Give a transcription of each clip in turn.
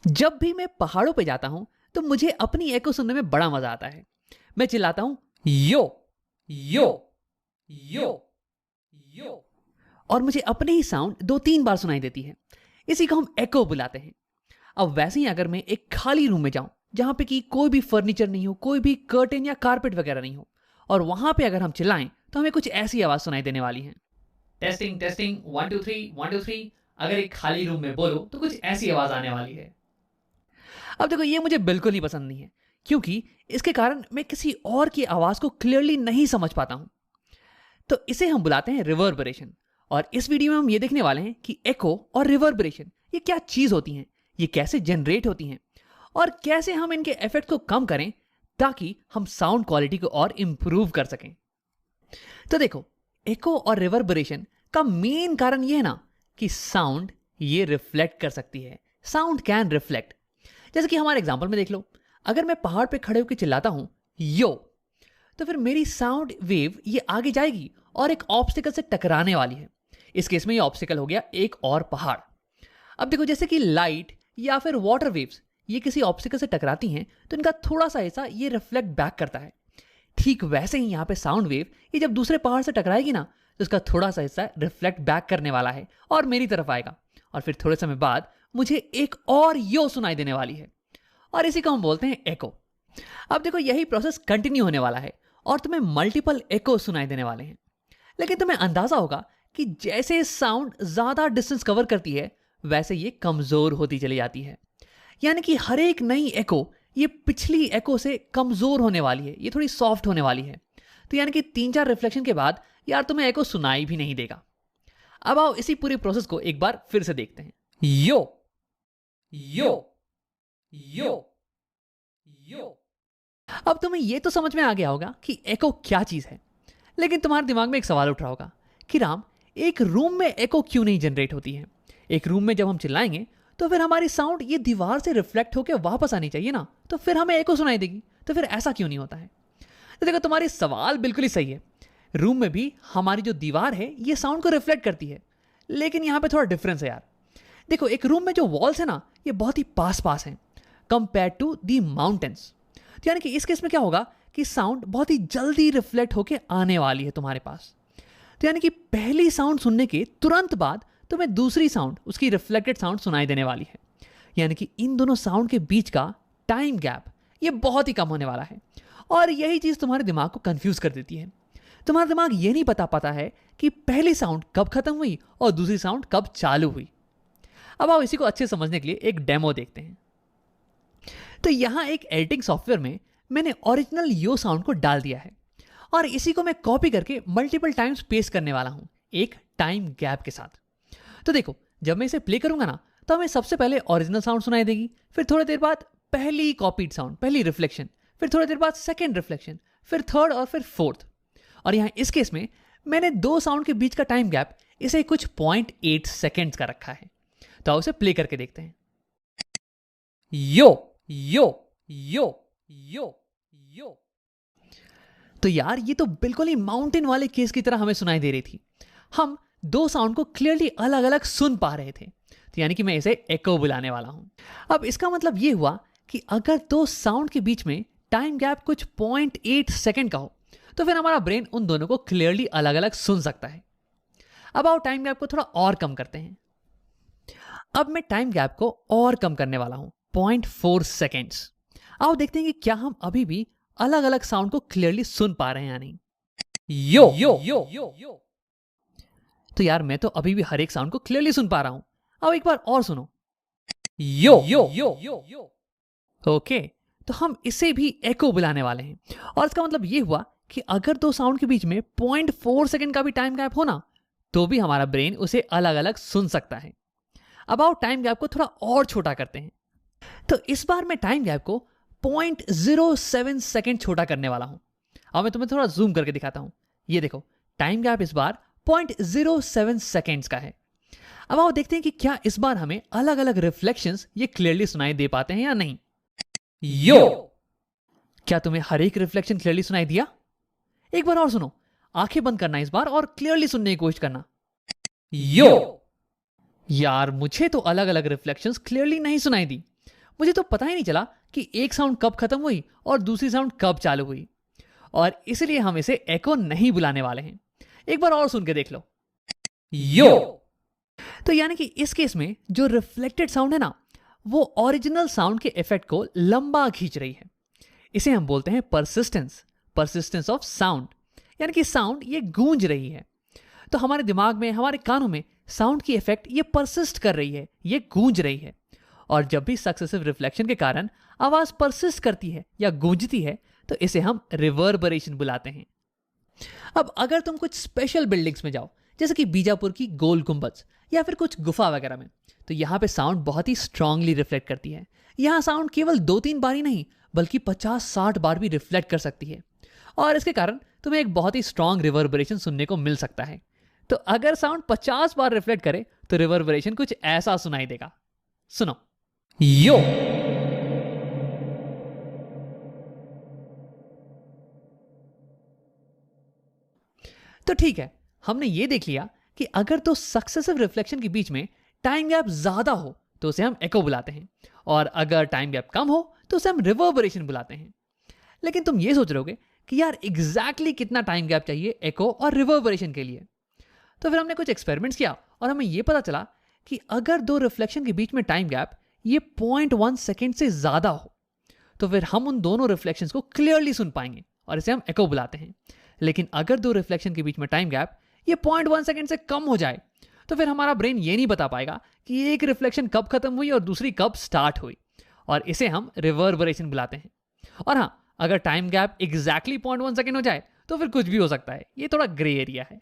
जब भी मैं पहाड़ों पे जाता हूं तो मुझे अपनी एको सुनने में बड़ा मजा आता है। मैं चिल्लाता हूं यो यो यो यो, और मुझे अपने ही साउंड 2-3 बार सुनाई देती है। इसी को हम एको बुलाते हैं। अब वैसे ही अगर मैं एक खाली रूम में जाऊं जहां पे कि कोई भी फर्नीचर नहीं हो, कोई भी कर्टेन या कारपेट वगैरह नहीं हो, और वहां पे अगर हम चिल्लाएं तो हमें कुछ ऐसी आवाज सुनाई देने वाली है। Testing testing 1 2 3 1 2 3। अगर एक खाली रूम में बोलो तो कुछ ऐसी आवाज आने वाली है। अब देखो, ये मुझे बिल्कुल ही पसंद नहीं है, क्योंकि इसके कारण मैं किसी और की आवाज को क्लियरली नहीं समझ पाता हूं। तो इसे हम बुलाते हैं रिवर्बरेशन। और इस वीडियो में हम ये देखने वाले हैं कि एको और रिवर्बरेशन ये क्या चीज होती हैं, ये कैसे जनरेट होती हैं, और कैसे हम इनके इफेक्ट को कम करें ताकि हम साउंड क्वालिटी को और इंप्रूव कर सकें। तो देखो, एको और रिवर्बरेशन का मेन कारण ये है ना कि साउंड ये रिफ्लेक्ट कर सकती है। Sound can reflect. जैसे कि हमारे एग्जांपल में देख लो, अगर मैं पहाड़ पे खड़े होकर चिल्लाता हूं यो, तो फिर मेरी साउंड वेव ये आगे जाएगी और एक ऑब्स्टिकल से टकराने वाली है। इस केस में ये ऑब्स्टिकल हो गया एक और पहाड़। अब देखो, जैसे कि लाइट या फिर वाटर वेव्स ये किसी ऑब्स्टिकल से टकराती हैं तो इनका थोड़ा सा हिस्सा ये रिफ्लेक्ट बैक करता है। ठीक वैसे ही यहाँ पे साउंड वेव ये जब दूसरे पहाड़ से टकराएगी ना, तो इसका थोड़ा सा हिस्सा रिफ्लेक्ट बैक करने वाला है और मेरी तरफ आएगा, और फिर थोड़े समय बाद मुझे एक और यो सुनाई देने वाली है, और इसी को हम बोलते हैं एको। अब देखो, यही प्रोसेस कंटिन्यू होने वाला है और तुम्हें मल्टीपल एको सुनाई देने वाले हैं। लेकिन तुम्हें अंदाजा होगा कि जैसे साउंड ज्यादा डिस्टेंस कवर करती है वैसे ये कमजोर होती चली जाती है। यानी कि हर एक नई एको ये पिछली एको से कमजोर होने वाली है, ये थोड़ी सॉफ्ट होने वाली है। तो यानी कि 3-4 रिफ्लेक्शन के बाद यार तुम्हें एको सुनाई भी नहीं देगा। अब आओ इसी पूरी प्रोसेस को एक बार फिर से देखते हैं। यो यो यो यो। अब तुम्हें यह तो समझ में आ गया होगा कि एको क्या चीज है, लेकिन तुम्हारे दिमाग में एक सवाल उठ रहा होगा कि राम, एक रूम में एको क्यों नहीं जनरेट होती है? एक रूम में जब हम चिल्लाएंगे तो फिर हमारी साउंड ये दीवार से रिफ्लेक्ट होकर वापस आनी चाहिए ना, तो फिर हमें एको सुनाई देगी। तो फिर ऐसा क्यों नहीं होता है? तो देखो, तुम्हारी सवाल बिल्कुल ही सही है। रूम में भी हमारी जो दीवार है ये साउंड को रिफ्लेक्ट करती है, लेकिन यहां पे थोड़ा डिफरेंस है यार। देखो, एक रूम में जो वॉल्स है ना ये बहुत ही पास पास हैं कंपेयर टू दी माउंटेन्स। तो यानी कि इस केस में क्या होगा कि साउंड बहुत ही जल्दी रिफ्लेक्ट होकर आने वाली है तुम्हारे पास। तो यानी कि पहली साउंड सुनने के तुरंत बाद तुम्हें दूसरी साउंड, उसकी रिफ्लेक्टेड साउंड सुनाई देने वाली है। यानी कि इन दोनों साउंड के बीच का टाइम गैप ये बहुत ही कम होने वाला है, और यही चीज तुम्हारे दिमाग को कंफ्यूज कर देती है। तुम्हारा दिमाग ये नहीं बता पाता है कि पहली साउंड कब खत्म हुई और दूसरी साउंड कब चालू हुई। अब आओ इसी को अच्छे समझने के लिए एक डेमो देखते हैं। तो यहां एक एडिटिंग सॉफ्टवेयर में मैंने ओरिजिनल यो साउंड को डाल दिया है, और इसी को मैं कॉपी करके मल्टीपल टाइम्स पेस्ट करने वाला हूं एक टाइम गैप के साथ। तो देखो, जब मैं इसे प्ले करूंगा ना तो हमें सबसे पहले ओरिजिनल साउंड सुनाई देगी, फिर थोड़ी देर बाद पहली कॉपीड साउंड, पहली रिफ्लेक्शन, फिर थोड़ी देर बाद सेकेंड रिफ्लेक्शन, फिर थर्ड और फिर फोर्थ। और यहां इस केस में मैंने दो साउंड के बीच का टाइम गैप इसे कुछ 0.8 सेकेंड्स का रखा है। तो आओ इसे प्ले करके देखते हैं। यो यो यो यो यो। तो यार, ये तो बिल्कुल ही माउंटेन वाले केस की तरह हमें सुनाई दे रही थी। हम दो साउंड को क्लियरली अलग अलग सुन पा रहे थे। तो यानी कि मैं इसे एको बुलाने वाला हूं। अब इसका मतलब ये हुआ कि अगर दो साउंड के बीच में टाइम गैप कुछ 0.8 सेकेंड का हो तो फिर हमारा ब्रेन उन दोनों को क्लियरली अलग अलग सुन सकता है। अब आओ टाइम गैप को थोड़ा और कम करते हैं। अब मैं टाइम गैप को और कम करने वाला हूं 0.4 सेकेंड्स। आओ देखते हैं कि क्या हम अभी भी अलग अलग साउंड को क्लियरली सुन पा रहे हैं या नहीं। यो यो यो यो यो। तो यार, मैं तो अभी भी हर एक साउंड को क्लियरली सुन पा रहा हूं। अब एक बार और सुनो। यो यो यो यो यो। ओके, तो हम इसे भी एको बुलाने वाले हैं, और इसका मतलब ये हुआ कि अगर दो साउंड के बीच में 0.4 सेकेंड का भी टाइम गैप हो ना, तो भी हमारा ब्रेन उसे अलग अलग सुन सकता है। अब आओ टाइम गैप को थोड़ा और छोटा करते हैं। तो इस बार मैं टाइम गैप को 0.07 सेकेंड छोटा करने वाला हूं। अब मैं तुम्हें थोड़ा जूम करके दिखाता हूं। ये देखो, टाइम गैप इस बार 0.07 सेकेंड्स का है। अब आओ देखते हैं कि क्या इस बार हमें अलग अलग रिफ्लेक्शंस ये क्लियरली सुनाई दे पाते हैं या नहीं। यो। क्या तुम्हें हर एक रिफ्लेक्शन क्लियरली सुनाई दिया? एक बार और सुनो। आंखें बंद करना इस बार और क्लियरली सुनने की कोशिश करना। यो। यार, मुझे तो अलग अलग रिफ्लेक्शंस क्लियरली नहीं सुनाई दी। मुझे तो पता ही नहीं चला कि एक साउंड कब खत्म हुई और दूसरी साउंड कब चालू हुई, और इसलिए हम इसे एको नहीं बुलाने वाले हैं। एक बार और सुन के देख लो, यो। तो यानी कि इस केस में जो रिफ्लेक्टेड साउंड है ना, वो ओरिजिनल साउंड के इफेक्ट को लंबा खींच रही है। इसे हम बोलते हैं परसिस्टेंस ऑफ साउंड, यानी कि साउंड ये गूंज रही है। तो हमारे दिमाग में, हमारे कानों में साउंड की इफेक्ट ये परसिस्ट कर रही है, ये गूंज रही है। और जब भी सक्सेसिव रिफ्लेक्शन के कारण आवाज परसिस्ट करती है या गूंजती है, तो इसे हम रिवर्बरेशन बुलाते हैं। अब अगर तुम कुछ स्पेशल बिल्डिंग्स में जाओ, जैसे कि बीजापुर की गोल गुंबद या फिर कुछ गुफा वगैरह में, तो यहाँ पे साउंड बहुत ही स्ट्रांगली रिफ्लेक्ट करती है। यहाँ साउंड केवल 2-3 बार ही नहीं, बल्कि 50-60 बार भी रिफ्लेक्ट कर सकती है, और इसके कारण तुम्हें एक बहुत ही स्ट्रांग रिवर्बरेशन सुनने को मिल सकता है। तो अगर साउंड 50 बार रिफ्लेक्ट करे तो रिवर्बरेशन कुछ ऐसा सुनाई देगा। सुनो, यो। तो ठीक है, हमने ये देख लिया कि अगर तो सक्सेसिव रिफ्लेक्शन के बीच में टाइम गैप ज्यादा हो तो उसे हम एको बुलाते हैं, और अगर टाइम गैप कम हो तो उसे हम रिवर्बरेशन बुलाते हैं। लेकिन तुम ये सोच रहोगे कि यार एग्जैक्टली कितना टाइम गैप चाहिए एको और रिवर्बरेशन के लिए। तो फिर हमने कुछ एक्सपेरिमेंट्स किया और हमें यह पता चला कि अगर दो रिफ्लेक्शन के बीच में टाइम गैप ये 0.1 सेकेंड से ज्यादा हो, तो फिर हम उन दोनों रिफ्लेक्शंस को क्लियरली सुन पाएंगे और इसे हम एको बुलाते हैं। लेकिन अगर दो रिफ्लेक्शन के बीच में टाइम गैप ये 0.1 सेकेंड से कम हो जाए, तो फिर हमारा ब्रेन ये नहीं बता पाएगा कि एक रिफ्लेक्शन कब खत्म हुई और दूसरी कब स्टार्ट हुई, और इसे हम रिवर्बरेशन बुलाते हैं। और हाँ, अगर टाइम गैप एग्जैक्टली 0.1 सेकेंड हो जाए तो फिर कुछ भी हो सकता है, ये थोड़ा ग्रे एरिया है।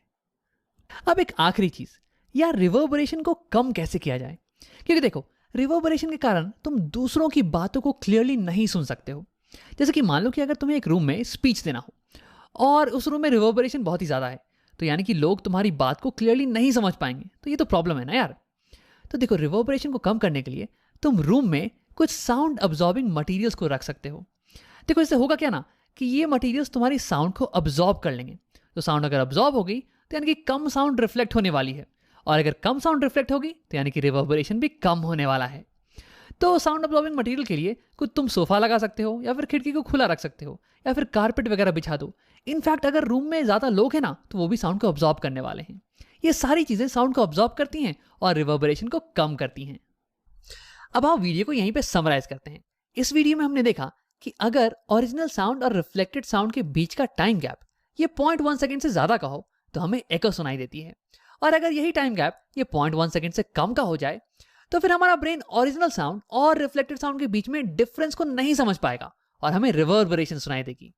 अब एक आखिरी चीज, यार रिवर्बरेशन को कम कैसे किया जाए? क्योंकि देखो, रिवर्बरेशन के कारण तुम दूसरों की बातों को क्लियरली नहीं सुन सकते हो। जैसे कि मान लो कि अगर तुम्हें एक रूम में स्पीच देना हो और उस रूम में रिवर्बरेशन बहुत ही ज्यादा है, तो यानी कि लोग तुम्हारी बात को क्लियरली नहीं समझ पाएंगे, तो ये तो प्रॉब्लम है ना यार। तो देखो, रिवर्बरेशन को कम करने के लिए तुम रूम में कुछ साउंड अब्जॉर्बिंग मटेरियल्स को रख सकते हो। देखो, इससे होगा क्या ना कि ये मटेरियल्स तुम्हारी साउंड को अब्जॉर्ब कर लेंगे। तो साउंड अगर अब्जॉर्ब हो गई तो यानी कि कम साउंड रिफ्लेक्ट होने वाली है, और अगर कम साउंड रिफ्लेक्ट होगी तो यानी कि रिवर्बरेशन भी कम होने वाला है। तो साउंड अब्जॉर्बिंग मटेरियल के लिए कुछ तुम सोफा लगा सकते हो, या फिर खिड़की को खुला रख सकते हो, या फिर कारपेट वगैरह बिछा दो। इनफैक्ट अगर रूम में ज्यादा लोग हैं ना, तो वो भी साउंड को अब्जॉर्ब करने वाले हैं। ये सारी चीजें साउंड को अब्जॉर्ब करती हैं और रिवर्बरेशन को कम करती हैं। अब हम वीडियो को यहीं पे समराइज करते हैं। इस वीडियो में हमने देखा कि अगर ओरिजिनल साउंड और रिफ्लेक्टेड साउंड के बीच का टाइम गैप ये 0.1 सेकेंड से ज्यादा का हो तो हमें एको सुनाई देती है, और अगर यही टाइम गैप ये 0.1 सेकेंड से कम का हो जाए तो फिर हमारा ब्रेन ओरिजिनल साउंड और रिफ्लेक्टेड साउंड के बीच में डिफरेंस को नहीं समझ पाएगा और हमें रिवर्बरेशन सुनाई देगी।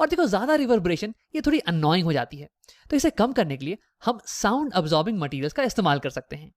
और देखो, ज्यादा रिवर्बरेशन ये थोड़ी अननोइंग हो जाती है, तो इसे कम करने के लिए हम साउंड अब्जॉर्बिंग मटेरियल्स का इस्तेमाल कर सकते हैं।